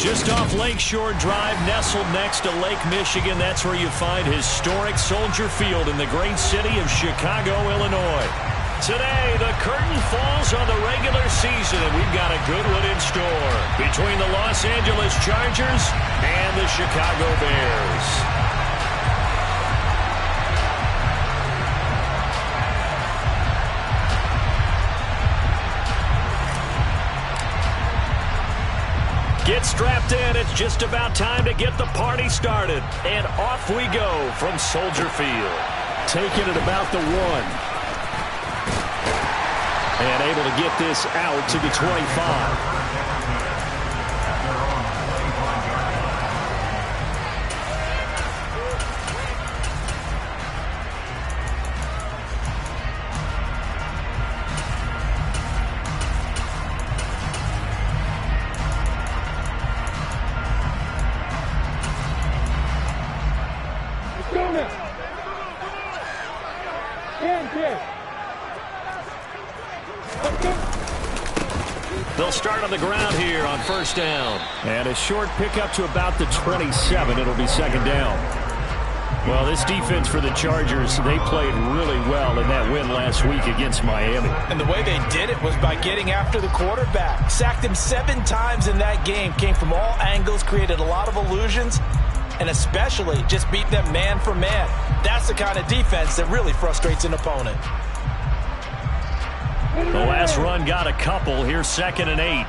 Just off Lakeshore Drive, nestled next to Lake Michigan. That's where you find historic Soldier Field in the great city of Chicago, Illinois. Today, the curtain falls on the regular season, and we've got a good one in store between the Los Angeles Chargers and the Chicago Bears. Get strapped in. It's just about time to get the party started. And off we go from Soldier Field. Taking it about the 1. And able to get this out to the 25. They'll start on the ground here on first down. And a short pickup to about the 27. It'll be second down. Well, this defense for the Chargers, they played really well in that win last week against Miami. And the way they did it was by getting after the quarterback. Sacked him 7 times in that game. Came from all angles, created a lot of illusions, and especially just beat them man for man. That's the kind of defense that really frustrates an opponent. The last run got a couple. Here's 2nd and 8.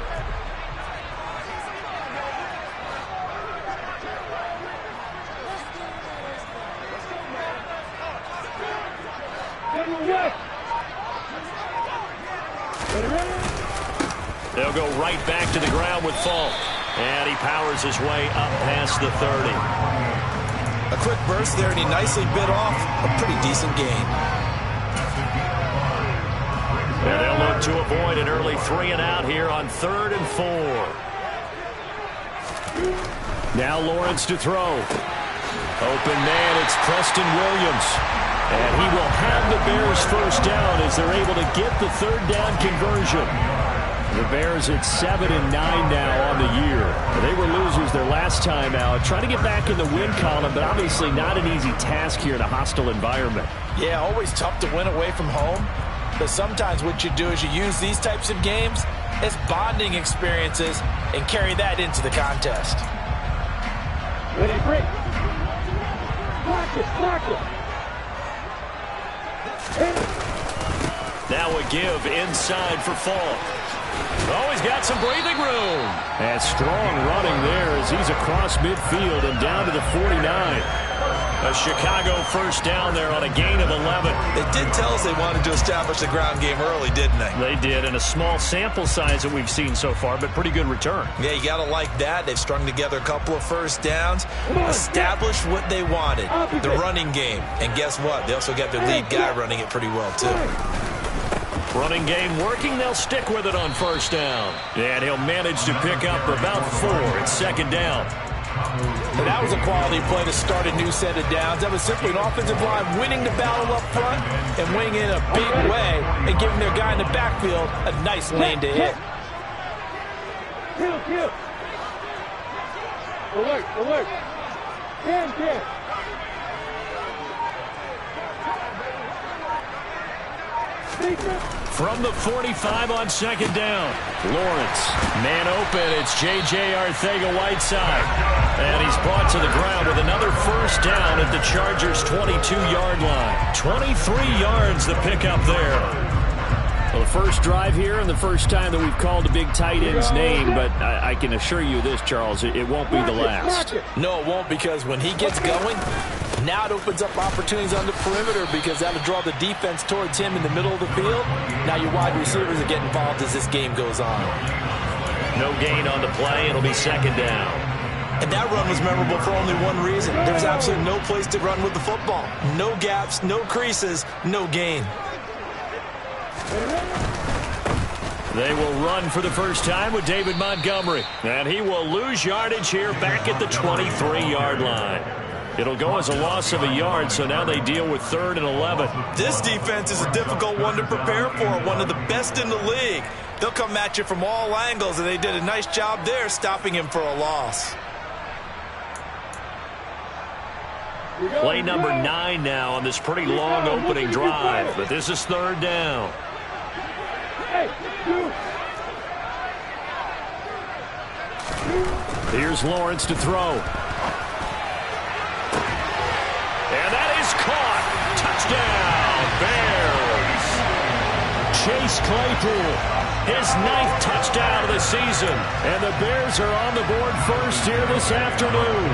They'll go right back to the ground with Falk. And he powers his way up past the 30. A quick burst there, and he nicely bit off a pretty decent gain. And they'll look to avoid an early 3 and out here on 3rd and 4. Now Lawrence to throw. Open man, it's Preston Williams. And he will have the Bears first down as they're able to get the 3rd down conversion. The Bears at 7 and 9 now on the year. They were losers their last time out. Trying to get back in the win column, but obviously not an easy task here in a hostile environment. Yeah, always tough to win away from home. But sometimes what you do is you use these types of games as bonding experiences and carry that into the contest. Ready, break. Block it. Now a give inside for Falk. Oh, he's got some breathing room. And strong running there as he's across midfield and down to the 49. A Chicago first down there on a gain of 11. They did tell us they wanted to establish the ground game early, didn't they? They did, and a small sample size that we've seen so far, but pretty good return. Yeah, you got to like that. They've strung together a couple of first downs, established what they wanted, the running game. And guess what? They also got their lead guy running it pretty well, too. Running game working. They'll stick with it on first down. And he'll manage to pick up about 4. It's 2nd down. And that was a quality play to start a new set of downs. That was simply an offensive line winning the battle up front and winning in a big way and giving their guy in the backfield a nice lane to hit. Kill. Alert. Can. From the 45 on 2nd down. Lawrence, man open. It's J.J. Arcega-Whiteside. And he's brought to the ground with another first down at the Chargers' 22-yard line. 23 yards the pickup there. Well, the first drive here and the first time that we've called a big tight end's name, but I can assure you this, Charles, it won't be the last. No, it won't, because when he gets going, now it opens up opportunities on the perimeter because that'll draw the defense towards him in the middle of the field. Now your wide receivers are getting involved as this game goes on. No gain on the play. It'll be 2nd down. And that run was memorable for only one reason. There was absolutely no place to run with the football. No gaps, no creases, no gain. They will run for the first time with David Montgomery. And he will lose yardage here back at the 23-yard line. It'll go as a loss of a yard, so now they deal with 3rd and 11. This defense is a difficult one to prepare for, one of the best in the league. They'll come at you from all angles, and they did a nice job there stopping him for a loss. Play number 9 now on this pretty long opening drive, but this is 3rd down. Here's Lawrence to throw. And that is caught. Touchdown, Bears. Chase Claypool, his 9th touchdown of the season. And the Bears are on the board first here this afternoon.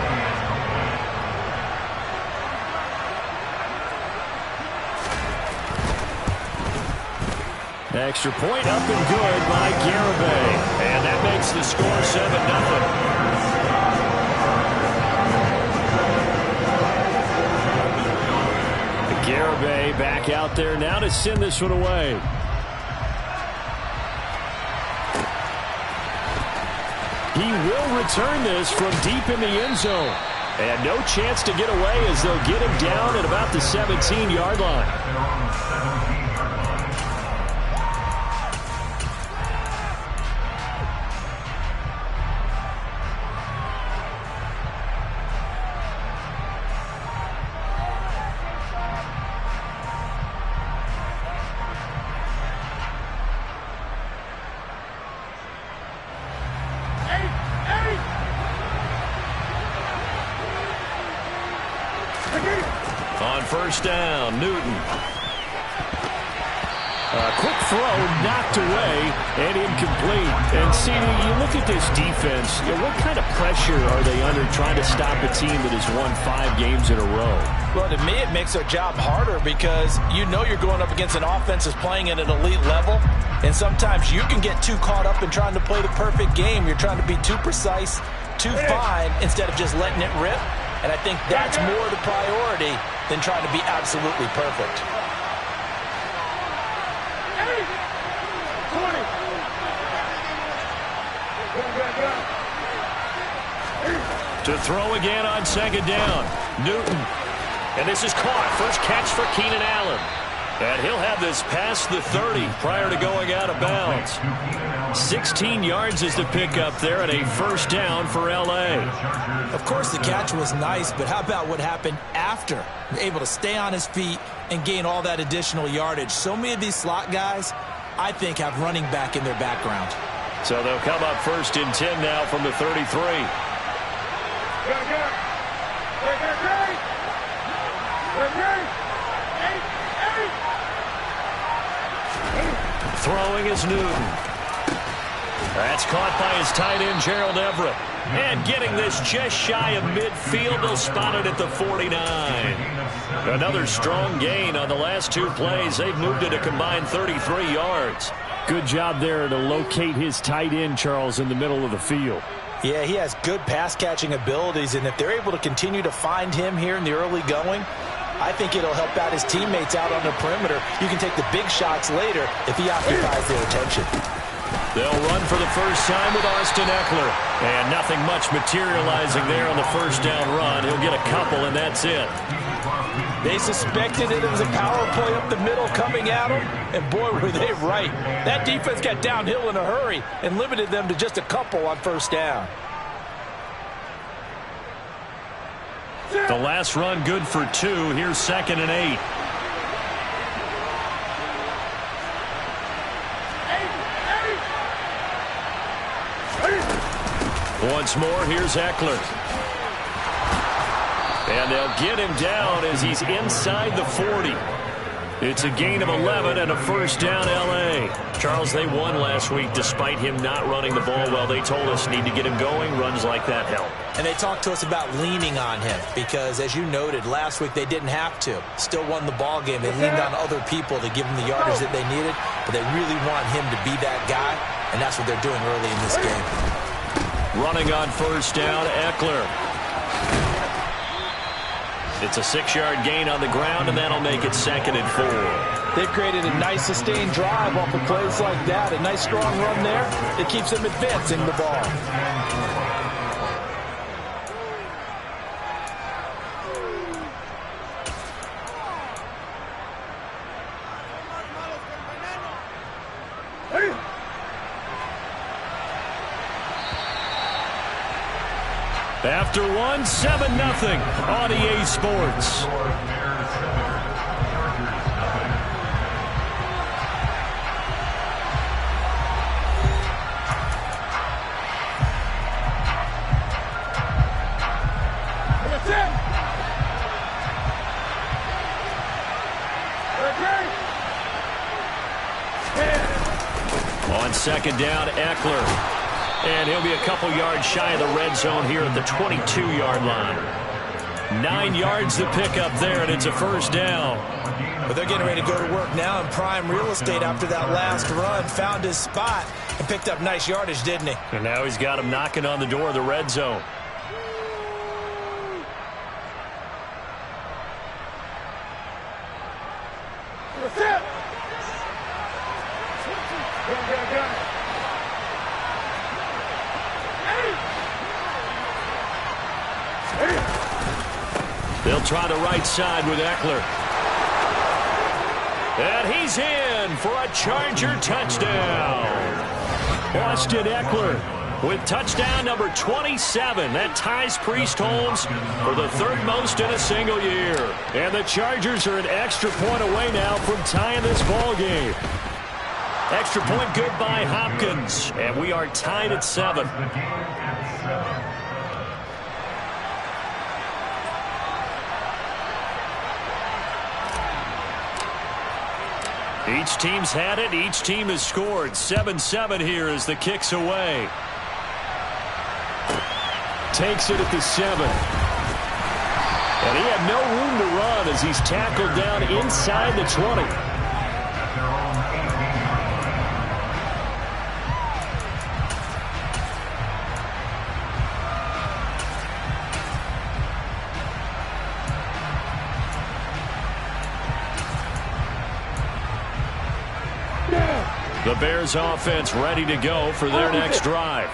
Extra point up and good by Garibay. And that makes the score 7-0. Garibay back out there now to send this one away. He will return this from deep in the end zone. And no chance to get away as they'll get him down at about the 17-yard line. On first down, Newton. Quick throw, knocked away, and incomplete. And, see, you look at this defense, what kind of pressure are they under trying to stop a team that has won 5 games in a row? Well, to me, it makes their job harder because you know you're going up against an offense that's playing at an elite level, and sometimes you can get too caught up in trying to play the perfect game. You're trying to be too precise, too fine, instead of just letting it rip. And I think that's more the priority than trying to be absolutely perfect. To throw again on 2nd down. Newton. And this is caught. First catch for Keenan Allen. And he'll have this past the 30 prior to going out of bounds. 16 yards is the pickup there and a first down for L.A. Of course, the catch was nice, but how about what happened after? Able to stay on his feet and gain all that additional yardage. So many of these slot guys, I think, have running back in their background. So they'll come up 1st and 10 now from the 33. Throwing is Newton. That's caught by his tight end, Gerald Everett. And getting this just shy of midfield, they'll spot it at the 49. Another strong gain on the last 2 plays. They've moved it a combined 33 yards. Good job there to locate his tight end, Charles, in the middle of the field. Yeah, he has good pass-catching abilities, and if they're able to continue to find him here in the early going, I think it'll help out his teammates out on the perimeter. You can take the big shots later if he occupies their attention. They'll run for the first time with Austin Eckler. And nothing much materializing there on the first down run. He'll get a couple, and that's it. They suspected it was a power play up the middle coming at them, and boy, were they right. That defense got downhill in a hurry and limited them to just a couple on first down. The last run good for 2. Here's 2nd and 8. Once more, here's Eckler. And they'll get him down as he's inside the 40. It's a gain of 11 and a first down, L.A. Charles, they won last week despite him not running the ball well. They told us need to get him going. Runs like that help. And they talked to us about leaning on him because, as you noted, last week they didn't have to. Still won the ball game. They leaned on other people to give them the yardage that they needed, but they really want him to be that guy, and that's what they're doing early in this game. Running on first down, Eckler. It's a 6-yard gain on the ground, and that'll make it 2nd and 4. They've created a nice sustained drive off of plays like that. A nice strong run there that keeps them advancing the ball. After one, 7-0 on EA Sports. On second down, Eckler. And he'll be a couple yards shy of the red zone here at the 22-yard line. 9 yards to pick up there, and it's a first down. But they're getting ready to go to work now in prime real estate after that last run. Found his spot and picked up nice yardage, didn't he? And now he's got him knocking on the door of the red zone. They'll try the right side with Eckler. And he's in for a Charger touchdown. Austin Eckler with touchdown number 27. That ties Priest Holmes for the third most in a single year. And the Chargers are an extra point away now from tying this ball game. Extra point good by Hopkins. And we are tied at 7. Each team's had it. Each team has scored. 7-7 here as the kick's away. Takes it at the 7. And he had no room to run as he's tackled down inside the 20. The Bears offense ready to go for their next drive.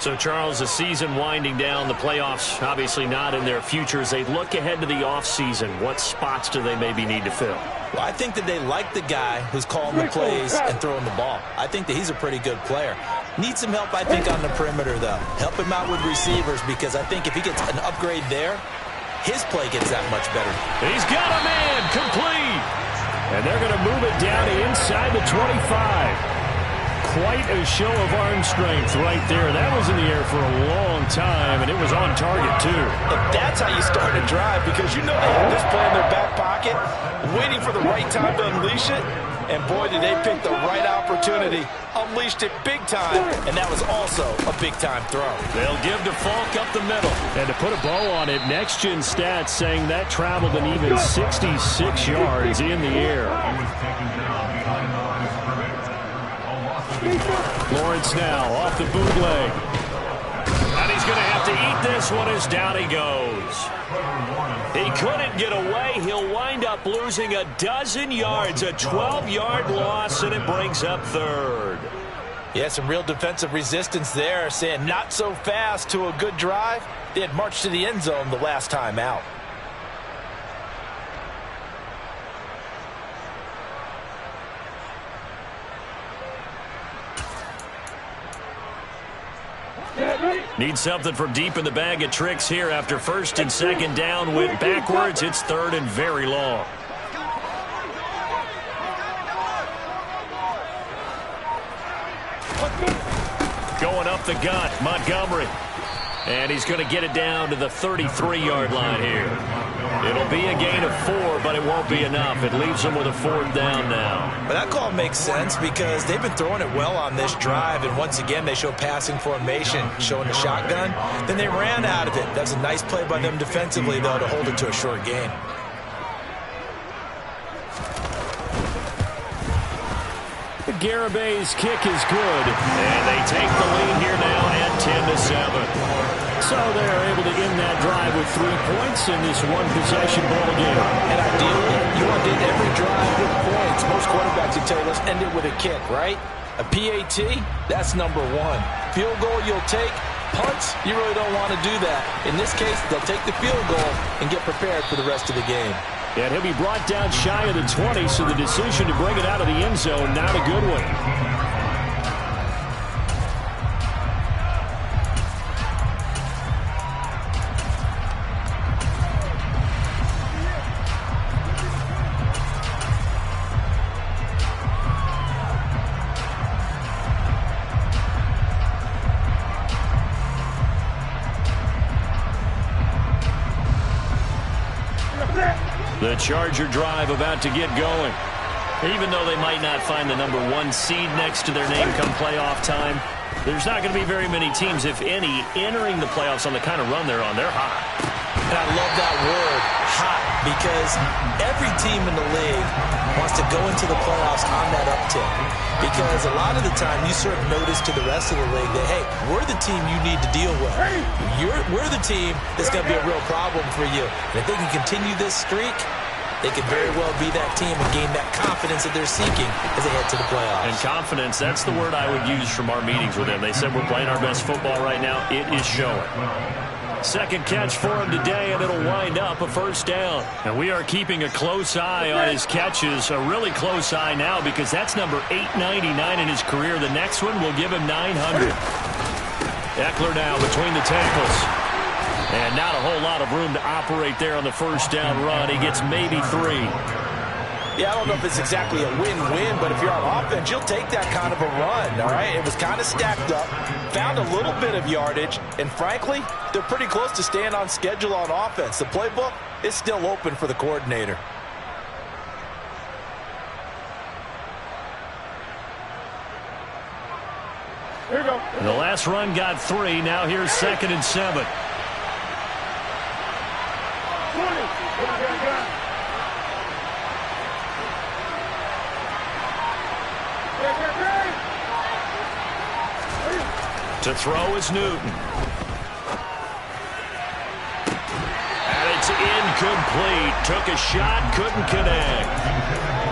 So, Charles, the season winding down, the playoffs obviously not in their future. As they look ahead to the offseason, what spots do they maybe need to fill? Well, I think that they like the guy who's calling the plays and throwing the ball. I think that he's a pretty good player. Needs some help, I think, on the perimeter, though. Help him out with receivers, because I think if he gets an upgrade there, his play gets that much better. He's got a man complete. And they're going to move it down inside the 25. Quite a show of arm strength right there. That was in the air for a long time, and it was on target, too. And that's how you start a drive, because you know they have this play in their back pocket, waiting for the right time to unleash it. And, boy, did they pick the right opportunity. Unleashed it big time, and that was also a big-time throw. They'll give to Falk up the middle. And to put a bow on it, Next Gen Stats saying that traveled an even 66 yards in the air. Lawrence now off the bootleg. And he's going to have to eat this one as down he goes. He couldn't get away. He'll wind up losing a dozen yards, a 12-yard loss, and it brings up third. Yeah, some real defensive resistance there, saying not so fast to a good drive. They had marched to the end zone the last time out. Need something from deep in the bag of tricks here after first and second down. Went backwards. It's third and very long. Going up the gut, Montgomery. And he's going to get it down to the 33-yard line here. It'll be a gain of 4, but it won't be enough. It leaves them with a fourth down now. But that call makes sense because they've been throwing it well on this drive, and once again they show passing formation, showing the shotgun. Then they ran out of it. That's a nice play by them defensively, though, to hold it to a short gain. The Garabay's kick is good, and they take the lead here now at 10-7. So they're able to end that drive with 3 points in this one-possession ball game. And ideally, you want to end every drive with points. Most quarterbacks would tell you, let's end it with a kick, right? A PAT, that's number 1. Field goal you'll take. Punts, you really don't want to do that. In this case, they'll take the field goal and get prepared for the rest of the game. And he'll be brought down shy of the 20, so the decision to bring it out of the end zone, not a good one. The Charger drive about to get going. Even though they might not find the #1 seed next to their name come playoff time, there's not going to be very many teams, if any, entering the playoffs on the kind of run they're on. They're hot. And I love that word, hot, because every team in the league wants to go into the playoffs on that uptick. Because a lot of the time you serve notice to the rest of the league that, hey, we're the team you need to deal with. We're the team that's going to be a real problem for you. And if they can continue this streak, they could very well be that team and gain that confidence that they're seeking as they head to the playoffs. And confidence, that's the word I would use from our meetings with them. They said we're playing our best football right now. It is showing. Second catch for him today, and it'll wind up a first down. And we are keeping a close eye on his catches, a really close eye now, because that's number 899 in his career. The next one will give him 900. Eckler now between the tackles. And not a whole lot of room to operate there on the first down run. He gets maybe 3. Yeah, I don't know if it's exactly a win-win, but if you're on offense, you'll take that kind of a run, all right? It was kind of stacked up, found a little bit of yardage, and frankly, they're pretty close to staying on schedule on offense. The playbook is still open for the coordinator. Here you go. The last run got 3. Now here's 2nd and 7. 20. To throw is Newton. And it's incomplete. Took a shot, couldn't connect.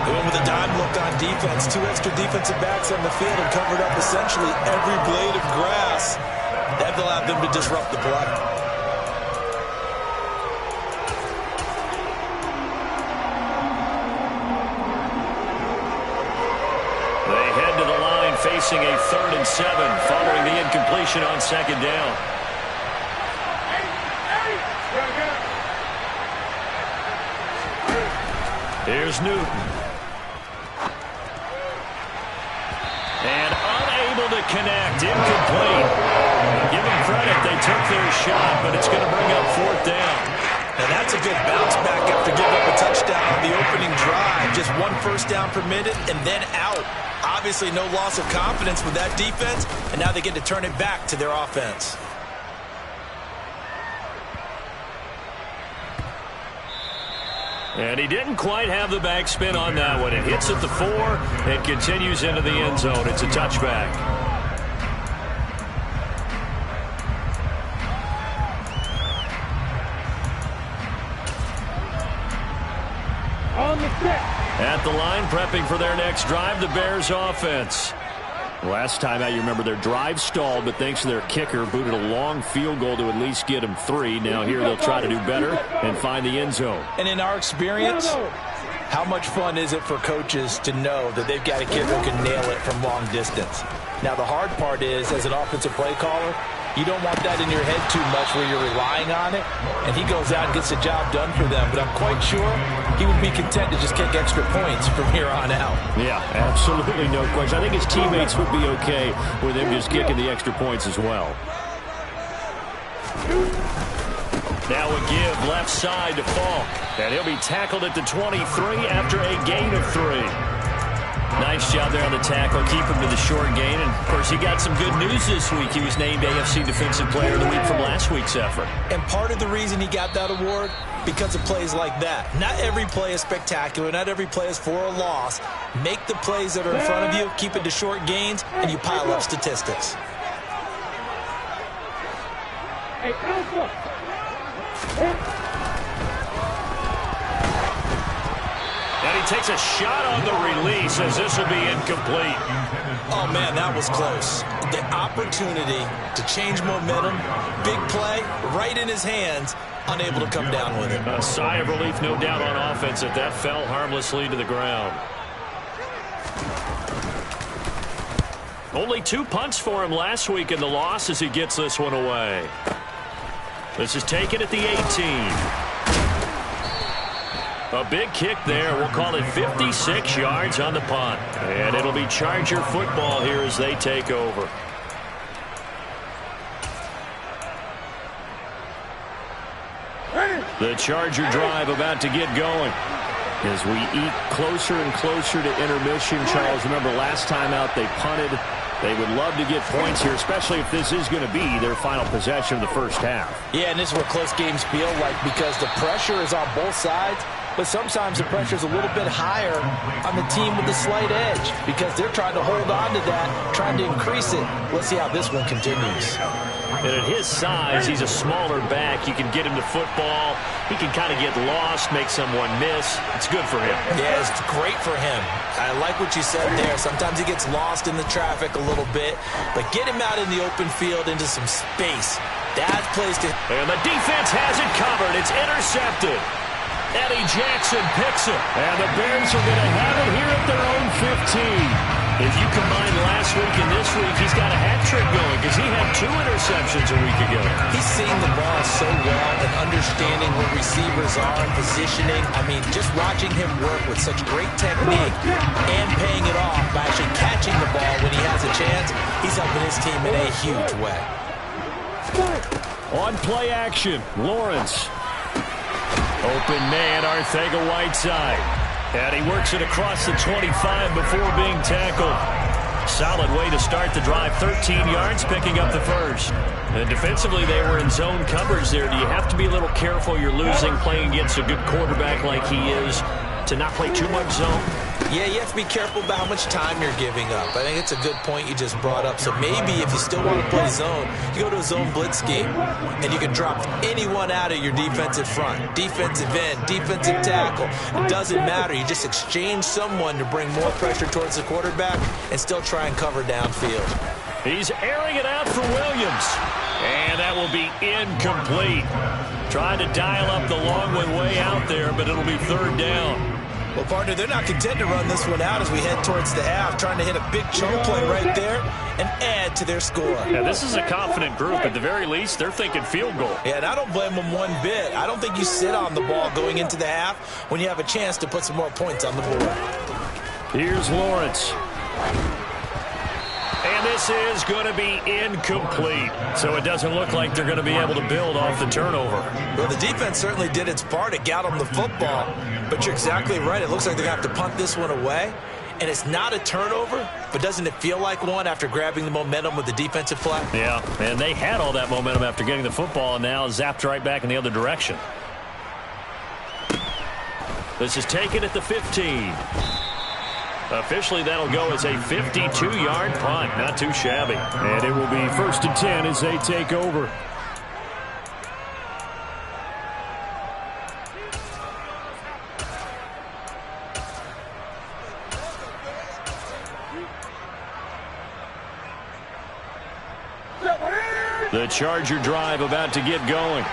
They went with a dime look on defense. 2 extra defensive backs on the field and covered up essentially every blade of grass. That allowed them to disrupt the play. Facing a 3rd and 7 following the incompletion on 2nd down. Here's Newton. And unable to connect. Incomplete. Give them credit. They took their shot, but it's going to bring up 4th down. Now that's a good bounce back after giving up a touchdown on the opening drive. Just 1 first down permitted and then out. Obviously no loss of confidence with that defense, and now they get to turn it back to their offense. And he didn't quite have the backspin on that one. It hits at the 4 and continues into the end zone. It's a touchback. On the stick. At the line, prepping for their next drive, the Bears offense. Last time out, you remember their drive stalled, but thanks to their kicker, booted a long field goal to at least get them 3. Now here they'll try to do better and find the end zone. And in our experience, how much fun is it for coaches to know that they've got a kid who can nail it from long distance? Now, the hard part is, as an offensive play caller, you don't want that in your head too much where you're relying on it, and he goes out and gets the job done for them. But I'm quite sure he would be content to just kick extra points from here on out. Yeah, absolutely no question. I think his teammates would be okay with him just kicking the extra points as well. Now a give left side to Falk, and he'll be tackled at the 23 after a gain of 3. Nice job there on the tackle. Keep him to the short gain. And, of course, he got some good news this week. He was named AFC Defensive Player of the Week from last week's effort. And part of the reason he got that award, because of plays like that. Not every play is spectacular. Not every play is for a loss. Make the plays that are in front of you, keep it to short gains, and you pile up statistics. Hey, Alpha. And he takes a shot on the release as this will be incomplete. Oh, man, that was close. The opportunity to change momentum, big play, right in his hands, unable to come down with it. A sigh of relief, no doubt, on offense if that fell harmlessly to the ground. Only 2 punts for him last week in the loss as he gets this one away. This is taken at the 18. A big kick there. We'll call it 56 yards on the punt. And it'll be Charger football here as they take over. Ready. The Charger drive about to get going. As we eat closer and closer to intermission, Charles, remember last time out they punted. They would love to get points here, especially if this is going to be their final possession of the first half. Yeah, and this is what close games feel like because the pressure is on both sides, but sometimes the pressure is a little bit higher on the team with the slight edge because they're trying to hold on to that, trying to increase it. Let's see how this one continues. And at his size, he's a smaller back. You can get him to football. He can kind of get lost, make someone miss. It's good for him. Yeah, it's great for him. I like what you said there. Sometimes he gets lost in the traffic a little bit, but get him out in the open field into some space. That's place to... And the defense has it covered. It's intercepted. Eddie Jackson picks it. And the Bears are going to have it here at their own 15. If you combine last week and this week, he's got a hat trick going because he had 2 interceptions a week ago. He's seeing the ball so well and understanding where receivers are and positioning. I mean, just watching him work with such great technique and paying it off by actually catching the ball when he has a chance, he's helping his team in a huge way. On play action, Lawrence. Open man, Arcega-Whiteside. And he works it across the 25 before being tackled. Solid way to start the drive. 13 yards, picking up the first. And defensively, they were in zone coverage there. Do you have to be a little careful? You're losing playing against a good quarterback like he is to not play too much zone? Yeah, you have to be careful about how much time you're giving up. I think it's a good point you just brought up. So maybe if you still want to play zone, you go to a zone blitz scheme, and you can drop anyone out of your defensive front. Defensive end, defensive tackle. It doesn't matter. You just exchange someone to bring more pressure towards the quarterback and still try and cover downfield. He's airing it out for Williams. And that will be incomplete. Trying to dial up the long one way out there, but it'll be third down. Well, partner, they're not content to run this one out as we head towards the half, trying to hit a big chunk play right there and add to their score. Yeah, this is a confident group. At the very least, they're thinking field goal. Yeah, and I don't blame them one bit. I don't think you sit on the ball going into the half when you have a chance to put some more points on the board. Here's Lawrence. And this is going to be incomplete. So it doesn't look like they're going to be able to build off the turnover. Well, the defense certainly did its part to get them the football. But you're exactly right. It looks like they're going to have to punt this one away. And it's not a turnover, but doesn't it feel like one after grabbing the momentum with the defensive play? Yeah, and they had all that momentum after getting the football and now zapped right back in the other direction. This is taken at the 15. Officially, that'll go as a 52-yard punt. Not too shabby. And it will be 1st and 10 as they take over. The Charger drive about to get going.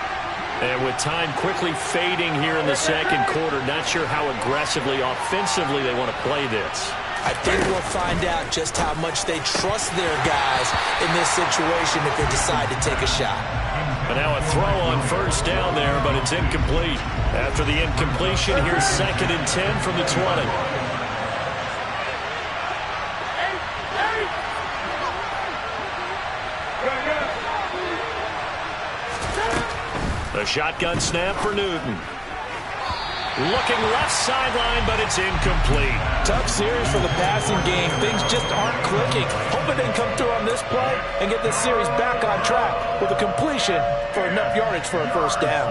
And with time quickly fading here in the second quarter, not sure how aggressively, offensively they want to play this. I think we'll find out just how much they trust their guys in this situation if they decide to take a shot. But now a throw on first down there, but it's incomplete. After the incompletion, here's 2nd and 10 from the 20. A shotgun snap for Newton. Looking left sideline, but it's incomplete. Tough series for the passing game. Things just aren't clicking. Hoping they can come through on this play and get this series back on track with a completion for enough yardage for a first down.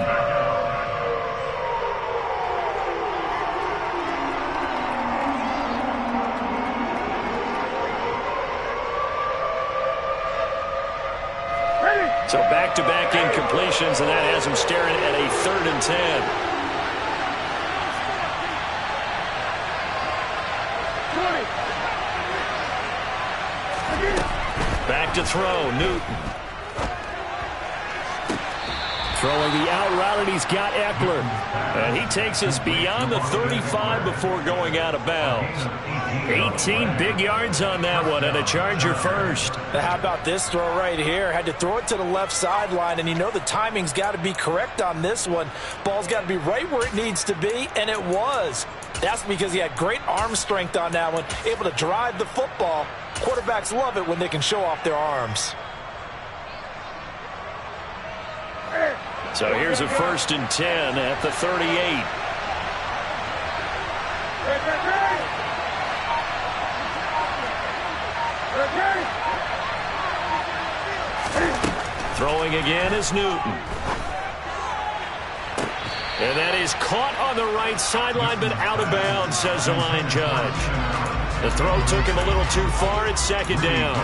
So back-to-back incompletions, and that has him staring at a 3rd and 10. Back to throw, Newton. Throwing the out route, and he's got Eckler. And he takes us beyond the 35 before going out of bounds. 18 big yards on that one, and a Charger first. Now how about this throw right here? Had to throw it to the left sideline, and you know the timing's got to be correct on this one. Ball's got to be right where it needs to be, and it was. That's because he had great arm strength on that one, able to drive the football. Quarterbacks love it when they can show off their arms. So here's a 1st and 10 at the 38. Throwing again is Newton. And that is caught on the right sideline, but out of bounds, says the line judge. The throw took him a little too far at 2nd down.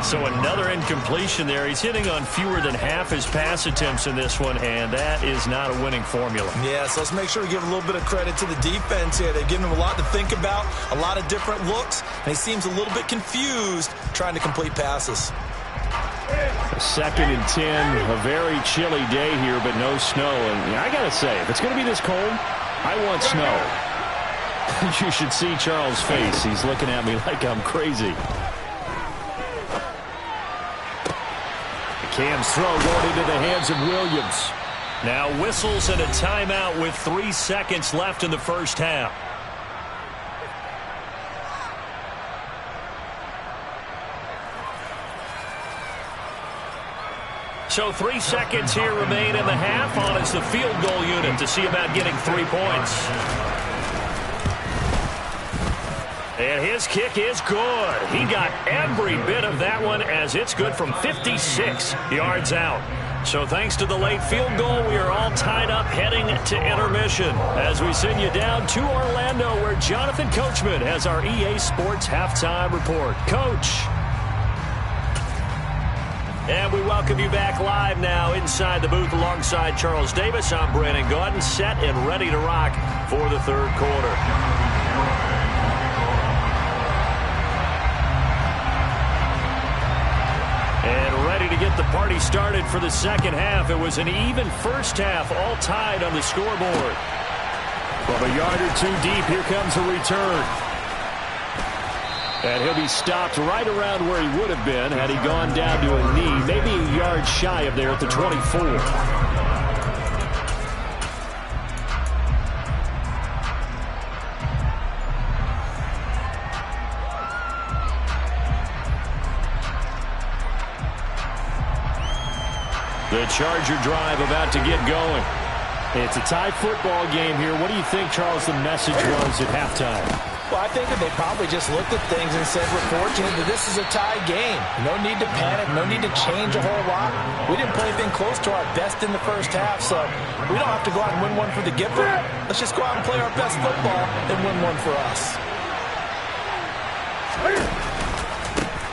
So another incompletion there. He's hitting on fewer than half his pass attempts in this one, and that is not a winning formula. Yeah, so let's make sure we give a little bit of credit to the defense here. They've given him a lot to think about, a lot of different looks, and he seems a little bit confused trying to complete passes. 2nd and 10, a very chilly day here, but no snow. And I got to say, if it's going to be this cold, I want snow. You should see Charles' face. He's looking at me like I'm crazy. Cam's throw going into the hands of Williams. Now whistles and a timeout with 3 seconds left in the first half. So 3 seconds here remain in the half. On is the field goal unit to see about getting 3 points. And his kick is good. He got every bit of that one as it's good from 56 yards out. So thanks to the late field goal, we are all tied up heading to intermission as we send you down to Orlando where Jonathan Coachman has our EA Sports halftime report. Coach. And we welcome you back live now inside the booth alongside Charles Davis. I'm Brandon Gaudin, set and ready to rock for the third quarter. And ready to get the party started for the second half. It was an even first half, all tied on the scoreboard. From a yard or two deep, here comes a return. And he'll be stopped right around where he would have been had he gone down to a knee, maybe a yard shy of there at the 24. The Charger drive about to get going. It's a tie football game here. What do you think, Charles, the message was at halftime? Well, I think that they probably just looked at things and said, we're fortunate that this is a tie game. No need to panic. No need to change a whole lot. We didn't play anything close to our best in the first half, so we don't have to go out and win one for the Gipper. Let's just go out and play our best football and win one for us.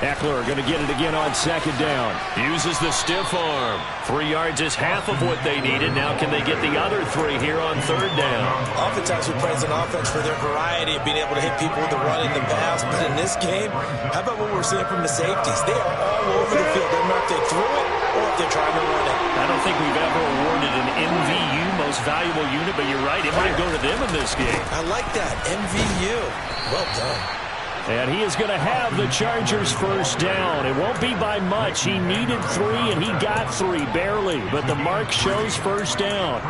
Eckler going to get it again on 2nd down. Uses the stiff arm. 3 yards is half of what they needed. Now can they get the other 3 here on 3rd down? Oftentimes we praise an offense for their variety of being able to hit people with the run and the pass. But in this game, how about what we're seeing from the safeties? They are all over the field. They don't know if they threw it or if they're trying to run it. I don't think we've ever awarded an MVU, most valuable unit, but you're right. It might go to them in this game. I like that. MVU. Well done. And he is going to have the Chargers first down. It won't be by much. He needed 3, and he got 3, barely. But the mark shows first down.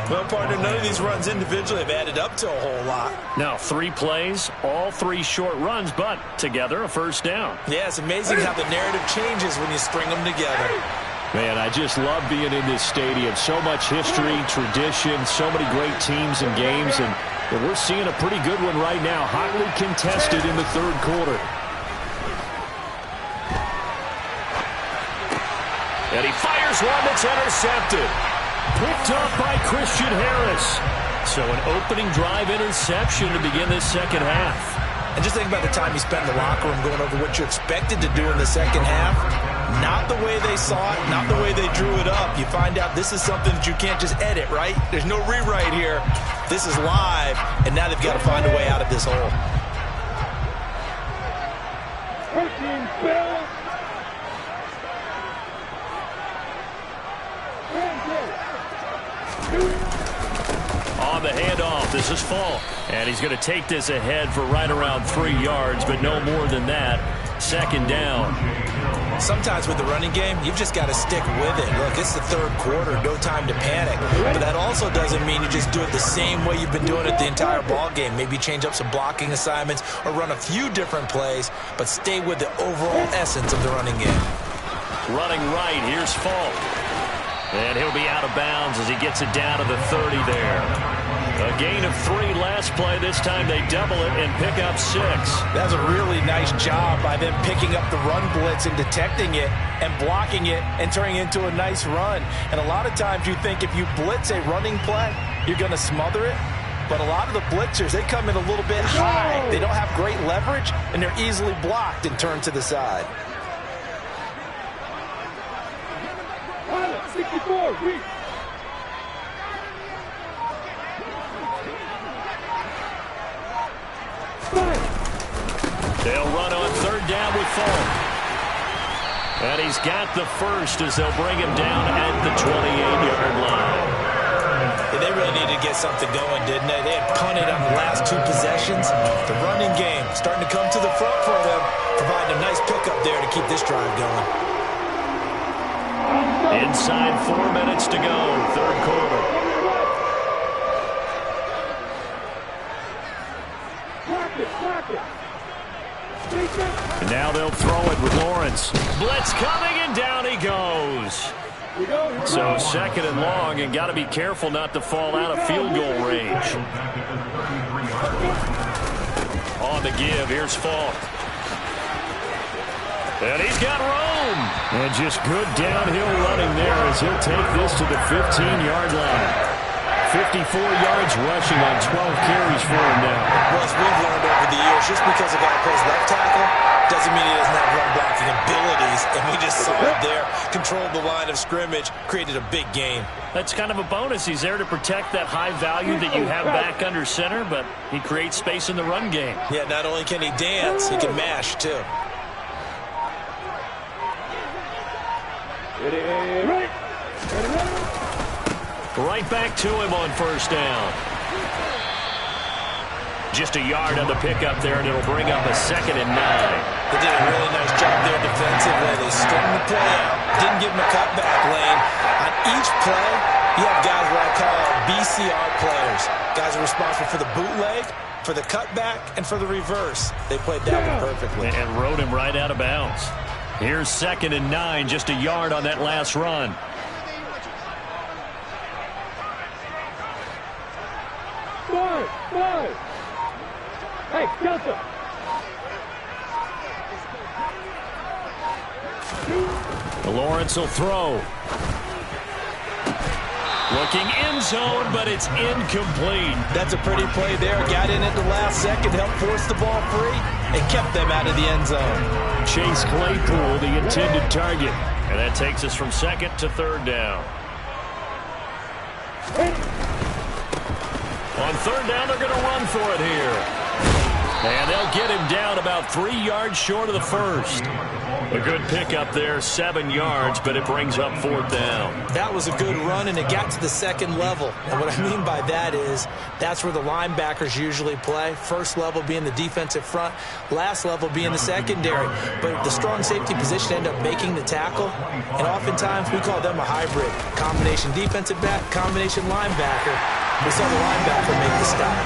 Well, partner, none of these runs individually have added up to a whole lot. Now, 3 plays, all 3 short runs, but together a first down. Yeah, it's amazing how the narrative changes when you string them together. Man, I just love being in this stadium. So much history, tradition, so many great teams and games, and we're seeing a pretty good one right now, hotly contested in the third quarter. And he fires one that's intercepted. Picked up by Christian Harris. So an opening drive interception to begin this second half. And just think about the time you spent in the locker room going over what you expected to do in the second half. Not the way they saw it, not the way they drew it up. You find out this is something that you can't just edit, right? There's no rewrite here. This is live, and now they've got to find a way out of this hole. On the handoff, this is Falk. And he's going to take this ahead for right around 3 yards, but no more than that. 2nd down. Sometimes with the running game, you've just got to stick with it. Look, it's the third quarter, no time to panic. But that also doesn't mean you just do it the same way you've been doing it the entire ball game. Maybe change up some blocking assignments or run a few different plays, but stay with the overall essence of the running game. Running right, here's Falk. And he'll be out of bounds as he gets it down to the 30 there. A gain of 3 last play. This time they double it and pick up 6. That's a really nice job by them picking up the run blitz and detecting it and blocking it and turning it into a nice run. And a lot of times you think if you blitz a running play, you're going to smother it. But a lot of the blitzers, they come in a little bit high. They don't have great leverage, and they're easily blocked and turned to the side. 64, reach. They'll run on 3rd down with Falk. And he's got the first as they'll bring him down at the 28-yard line. Yeah, they really needed to get something going, didn't they? They had punted on the last 2 possessions. The running game starting to come to the front for them, providing a nice pickup there to keep this drive going. Inside 4 minutes to go, 3rd quarter. Clock it. And now they'll throw it with Lawrence. Blitz coming, and down he goes. So 2nd and long, and got to be careful not to fall out of field goal range. On the give, here's Falk. And he's got room. And just good downhill running there as he'll take this to the 15-yard line. 54 yards rushing on 12 carries for him now. Well, as we've learned over the years, just because a guy plays left tackle doesn't mean he doesn't have run blocking abilities. And we just saw it there. Controlled the line of scrimmage, created a big game. That's kind of a bonus. He's there to protect that high value that you have back under center, but he creates space in the run game. Yeah, not only can he dance, he can mash, too. Right back to him on 1st down. Just a yard on the pickup there, and it'll bring up a 2nd and 9. They did a really nice job there defensively. They strung the play out. Didn't give him a cutback lane. On each play, you have guys what I call BCR players. Guys are responsible for the bootleg, for the cutback, and for the reverse. They played that one perfectly. And rode him right out of bounds. Here's 2nd and 9, just a yard on that last run. Five. Hey, Delta. Lawrence will throw. Looking end zone, but it's incomplete. That's a pretty play there. Got in at the last second, helped force the ball free, and kept them out of the end zone. Chase Claypool, the intended target. And that takes us from 2nd to 3rd down. On 3rd down, they're going to run for it here. And they'll get him down about 3 yards short of the first. A good pickup there, 7 yards, but it brings up 4th down. That was a good run, and it got to the 2nd level. And what I mean by that is that's where the linebackers usually play. First level being the defensive front, last level being the secondary. But the strong safety position ended up making the tackle, and oftentimes we call them a hybrid. Combination defensive back, combination linebacker. We saw the linebacker make the stop.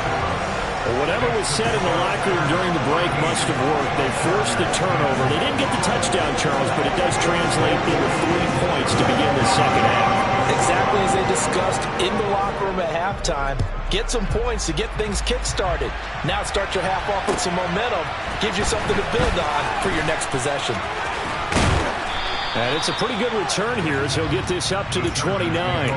Well, whatever was said in the locker room during the break must have worked. They forced the turnover. They didn't get the touchdown, Charles, but it does translate into 3 points to begin the 2nd half. Exactly as they discussed in the locker room at halftime. Get some points to get things kick-started. Now start your half off with some momentum. Gives you something to build on for your next possession. And it's a pretty good return here as he'll get this up to the 29.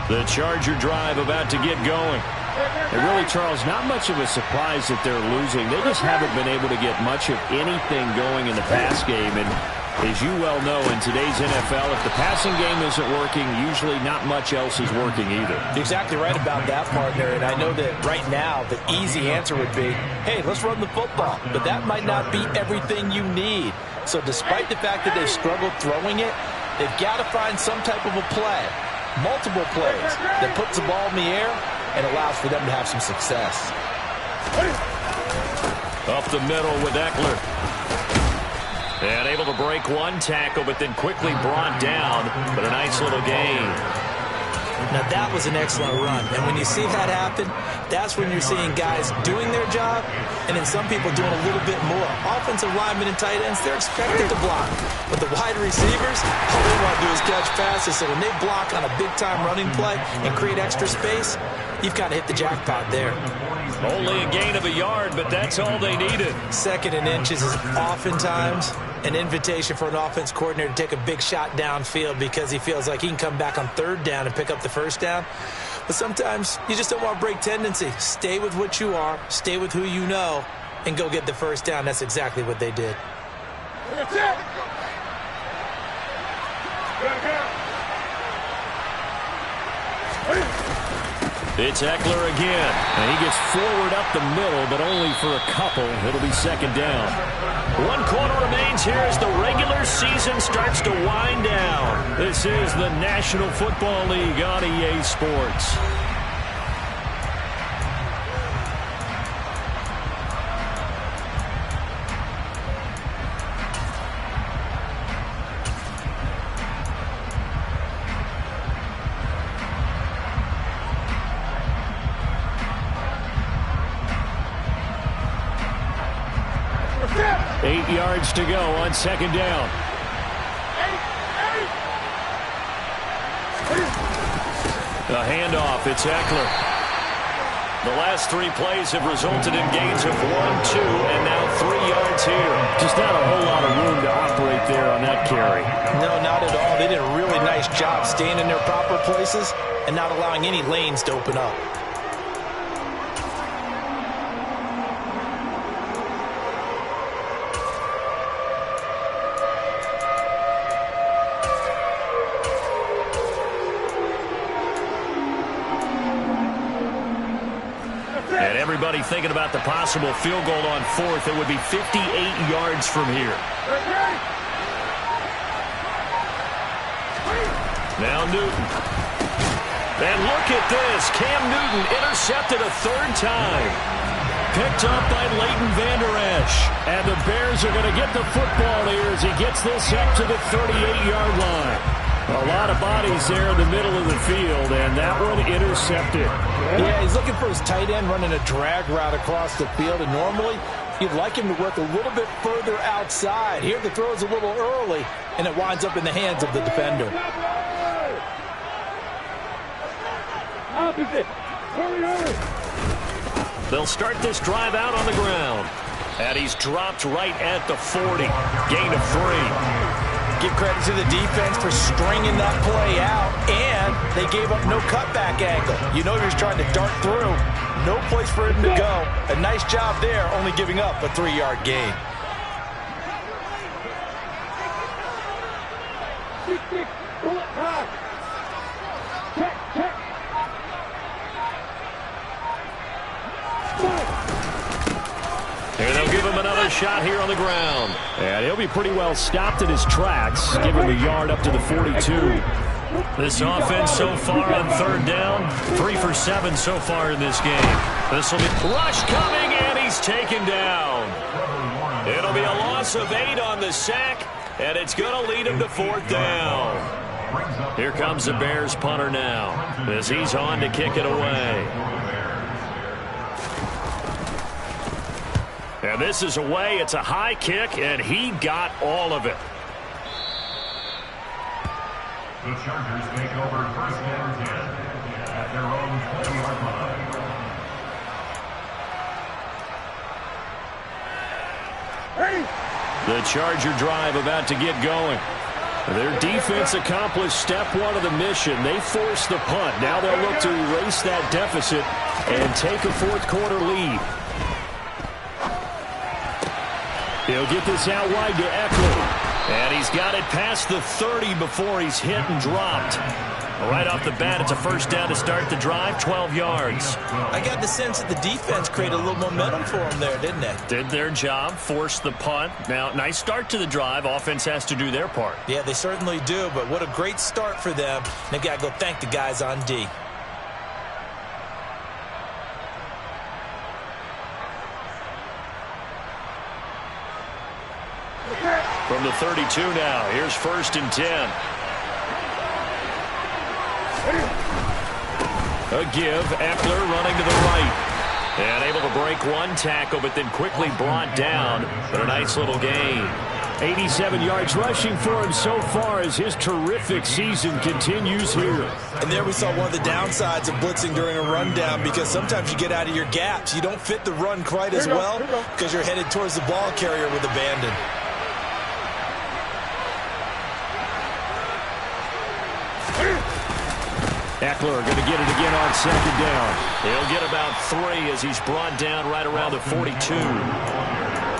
The Charger drive about to get going. And really, Charles, not much of a surprise that they're losing. They just haven't been able to get much of anything going in the pass game. And as you well know, in today's NFL, if the passing game isn't working, usually not much else is working either. You're exactly right about that, partner. And I know that right now the easy answer would be, hey, let's run the football. But that might not be everything you need. So despite the fact that they've struggled throwing it, they've got to find some type of a play. Multiple plays that puts the ball in the air and allows for them to have some success. Up the middle with Eckler. And able to break one tackle, but then quickly brought down. But a nice little gain. Now, that was an excellent run. And when you see that happen, that's when you're seeing guys doing their job and then some people doing a little bit more. Offensive linemen and tight ends, they're expected to block. But the wide receivers, all they want to do is catch passes. So when they block on a big-time running play and create extra space, you've kind of hit the jackpot there. Only a gain of a yard, but that's all they needed. 2nd and inches is oftentimes an invitation for an offense coordinator to take a big shot downfield because he feels like he can come back on 3rd down and pick up the 1st down. But sometimes you just don't want to break tendency. Stay with what you are, stay with who you know, and go get the 1st down. That's exactly what they did. That's it. It's Eckler again, and he gets forward up the middle, but only for a couple. It'll be 2nd down. 1 quarter remains here as the regular season starts to wind down. This is the National Football League on EA Sports. That's it. 8 yards to go on 2nd down. A handoff. It's Eckler. The last 3 plays have resulted in gains of 1, 2, and now 3 yards here. Just not a whole lot of room to operate there on that carry. No, not at all. They did a really nice job staying in their proper places and not allowing any lanes to open up. And everybody thinking about the possible field goal on 4th. It would be 58 yards from here. Now Newton. And look at this. Cam Newton intercepted a 3rd time. Picked up by Leighton Vander Esch. And the Bears are going to get the football here as he gets this up to the 38-yard line. A lot of bodies there in the middle of the field, and that one intercepted. Yeah, he's looking for his tight end running a drag route across the field, and normally you'd like him to work a little bit further outside. Here the throw is a little early, and it winds up in the hands of the defender. Opposite. Hurry. They'll start this drive out on the ground. And he's dropped right at the 40. Gain of 3. Give credit to the defense for stringing that play out, and they gave up no cutback angle. You know he was trying to dart through. No place for him to go. A nice job there, only giving up a 3-yard gain. And they'll give him another shot here on the ground. And he'll be pretty well stopped in his tracks. Give him the yard up to the 42. This offense so far on 3rd down, 3 for 7 so far in this game. This will be rush coming, and he's taken down. It'll be a loss of 8 on the sack, and it's going to lead him to 4th down. Here comes the Bears punter now as he's on to kick it away. And this is away. It's a high kick, and he got all of it. The Chargers take over 1st and 10 at their own 20-yard line. The Charger drive about to get going. Their defense accomplished step 1 of the mission. They forced the punt. Now they'll look to erase that deficit and take a 4th quarter lead. He'll get this out wide to Eckler. And he's got it past the 30 before he's hit and dropped. Right off the bat, it's a 1st down to start the drive, 12 yards. I got the sense that the defense created a little momentum for him there, didn't they? Did their job, forced the punt. Now, nice start to the drive. Offense has to do their part. Yeah, they certainly do, but what a great start for them. They've got to go thank the guys on D. From the 32 now, here's 1st and 10. A give. Eckler running to the right. And able to break one tackle, but then quickly brought down. But a nice little gain. 87 yards rushing for him so far as his terrific season continues here. And there we saw one of the downsides of blitzing during a rundown, because sometimes you get out of your gaps. You don't fit the run quite as well because you're headed towards the ball carrier with abandon. Eckler going to get it again on second down. He'll get about 3 as he's brought down right around the 42.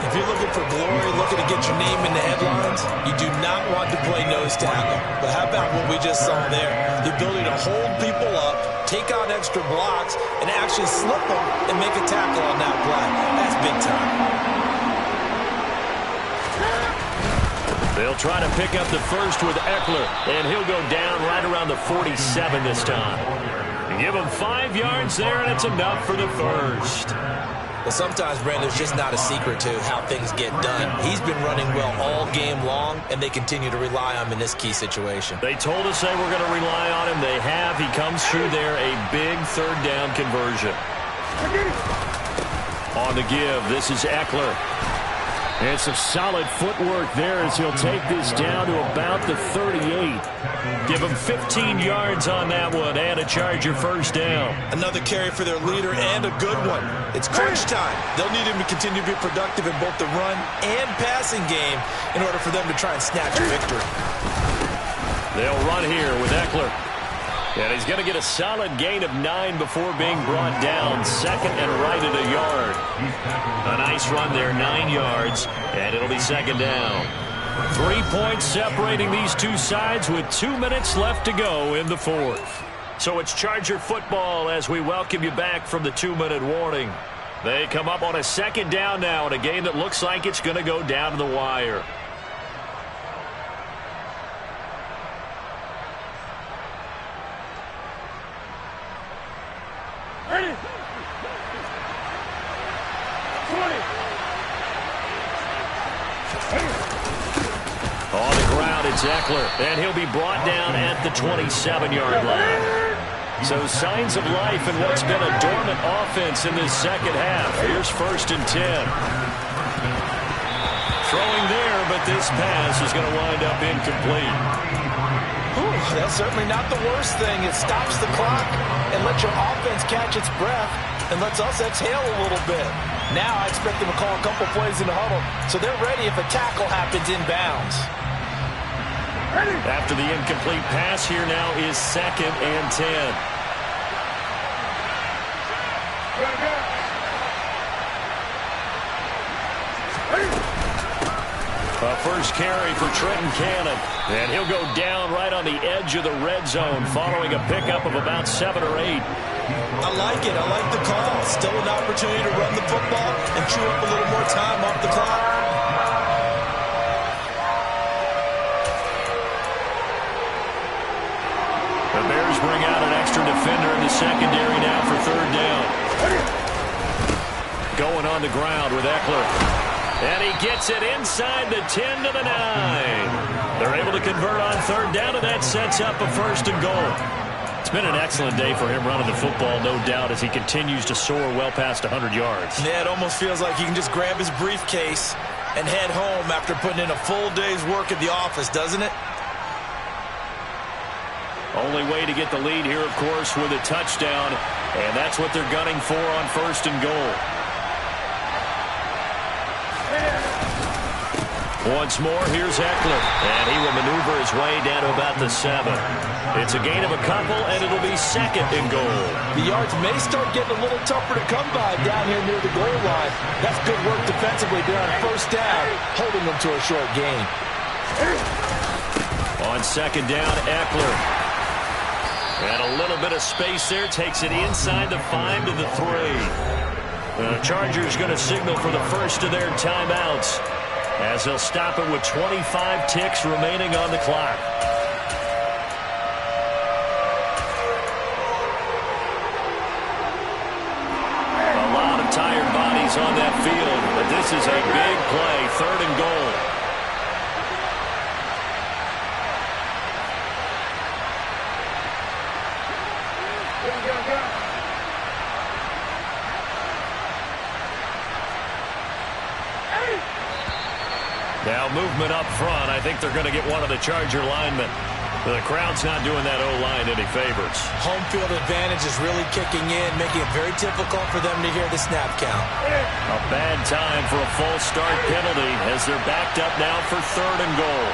If you're looking for glory, looking to get your name in the headlines, you do not want to play nose tackle. But how about what we just saw there? The ability to hold people up, take on extra blocks, and actually slip them and make a tackle on that play. That's big time. They'll try to pick up the first with Eckler, and he'll go down right around the 47 this time. Give him 5 yards there, and it's enough for the first. Well, sometimes, Brandon, there's just not a secret to how things get done. He's been running well all game long, and they continue to rely on him in this key situation. They told us they were going to rely on him. They have. He comes through there, a big third down conversion. On the give, this is Eckler. And some solid footwork there as he'll take this down to about the 38. Give him 15 yards on that one and a Charger first down. Another carry for their leader and a good one. It's crunch time. They'll need him to continue to be productive in both the run and passing game in order for them to try and snatch a victory. They'll run here with Eckler. And he's going to get a solid gain of 9 before being brought down. Second and right at a yard. A nice run there, 9 yards, and it'll be second down. 3 points separating these two sides with 2 minutes left to go in the fourth. So it's Charger football as we welcome you back from the 2-minute warning. They come up on a second down now in a game that looks like it's going to go down to the wire. Ready? 20. On the ground, it's Eckler, and he'll be brought down at the 27-yard line. So signs of life in what's been a dormant offense in this second half. Here's 1st and 10. Throwing there, but this pass is going to wind up incomplete. That's certainly not the worst thing. It stops the clock and lets your offense catch its breath and lets us exhale a little bit. Now I expect them to call a couple plays in the huddle, so they're ready if a tackle happens inbounds. After the incomplete pass, here now is 2nd and 10. A first carry for Trenton Cannon. And he'll go down right on the edge of the red zone following a pickup of about 7 or 8. I like it. I like the call. Still an opportunity to run the football and chew up a little more time off the clock. The Bears bring out an extra defender in the secondary now for 3rd down. Going on the ground with Eckler. And he gets it inside the 10 to the 9. They're able to convert on 3rd down, and that sets up a 1st and goal. It's been an excellent day for him running the football, no doubt, as he continues to soar well past 100 yards. Yeah, it almost feels like he can just grab his briefcase and head home after putting in a full day's work at the office, doesn't it? Only way to get the lead here, of course, with a touchdown, and that's what they're gunning for on 1st and goal. Once more, here's Eckler, and he will maneuver his way down to about the 7. It's a gain of a couple, and it'll be 2nd and goal. The yards may start getting a little tougher to come by down here near the goal line. That's good work defensively there on 1st down, holding them to a short gain. On 2nd down, Eckler. And a little bit of space there, takes it inside the 5 to the 3. The Chargers going to signal for the first of their timeouts, as they'll stop it with 25 ticks remaining on the clock. A lot of tired bodies on that field, but this is a big play, 3rd and goal. Go. Now movement up front. I think they're going to get one of the Charger linemen. The crowd's not doing that O-line any favors. Home field advantage is really kicking in, making it very difficult for them to hear the snap count. A bad time for a false start penalty as they're backed up now for 3rd and goal.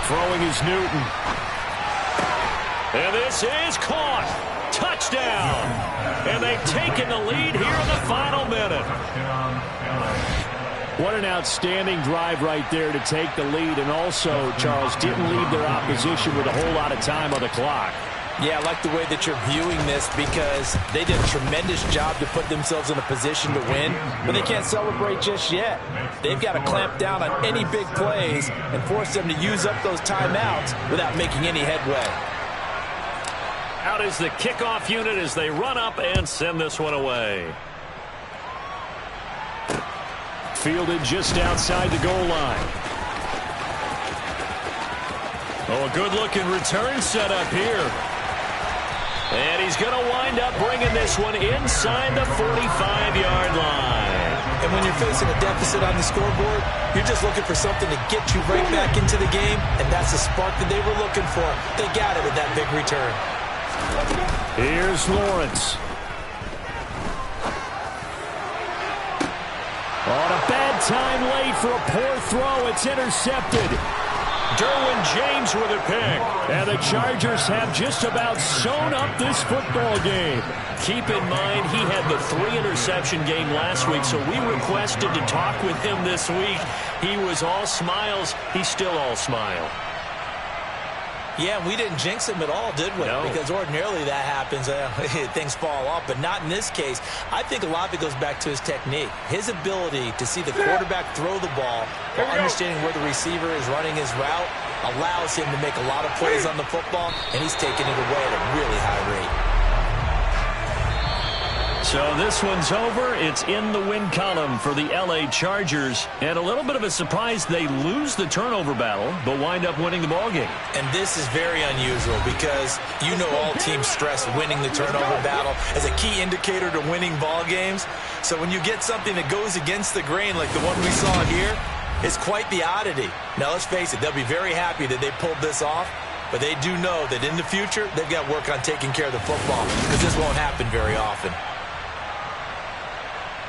Throwing is Newton. And this is caught. Touchdown. And they've taken the lead here in the final minute. What an outstanding drive right there to take the lead, and also, Charles, didn't leave their opposition with a whole lot of time on the clock. Yeah, I like the way that you're viewing this because they did a tremendous job to put themselves in a position to win, but they can't celebrate just yet. They've got to clamp down on any big plays and force them to use up those timeouts without making any headway. Out is the kickoff unit as they run up and send this one away. Fielded just outside the goal line. Oh, a good-looking return set up here. And he's going to wind up bringing this one inside the 45-yard line. And when you're facing a deficit on the scoreboard, you're just looking for something to get you right back into the game, and that's the spark that they were looking for. They got it with that big return. Here's Lawrence. On a bad time late for a poor throw. It's intercepted. Derwin James with a pick. And the Chargers have just about sewn up this football game. Keep in mind, he had the 3-interception game last week, so we requested to talk with him this week. He was all smiles. He's still all smile. Yeah, we didn't jinx him at all, did we? No. Because ordinarily that happens. Things fall off, but not in this case. I think a lot of it goes back to his technique. His ability to see the quarterback throw the ball while understanding where the receiver is running his route allows him to make a lot of plays on the football, and he's taking it away at a really high rate. So this one's over. It's in the win column for the L.A. Chargers. And a little bit of a surprise, they lose the turnover battle, but wind up winning the ballgame. And this is very unusual because you know all teams stress winning the turnover battle as a key indicator to winning ball games. So when you get something that goes against the grain like the one we saw here, it's quite the oddity. Now, let's face it, they'll be very happy that they pulled this off, but they do know that in the future, they've got to work on taking care of the football because this won't happen very often.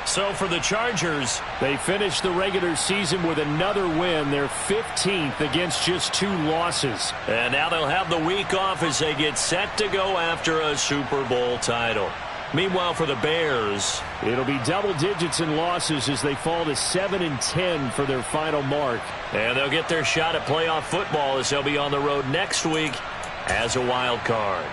So for the Chargers, they finished the regular season with another win. They're 15th against just 2 losses. and now they'll have the week off as they get set to go after a Super Bowl title. Meanwhile, for the Bears, it'll be double digits in losses as they fall to 7-10 for their final mark. and they'll get their shot at playoff football as they'll be on the road next week as a wild card.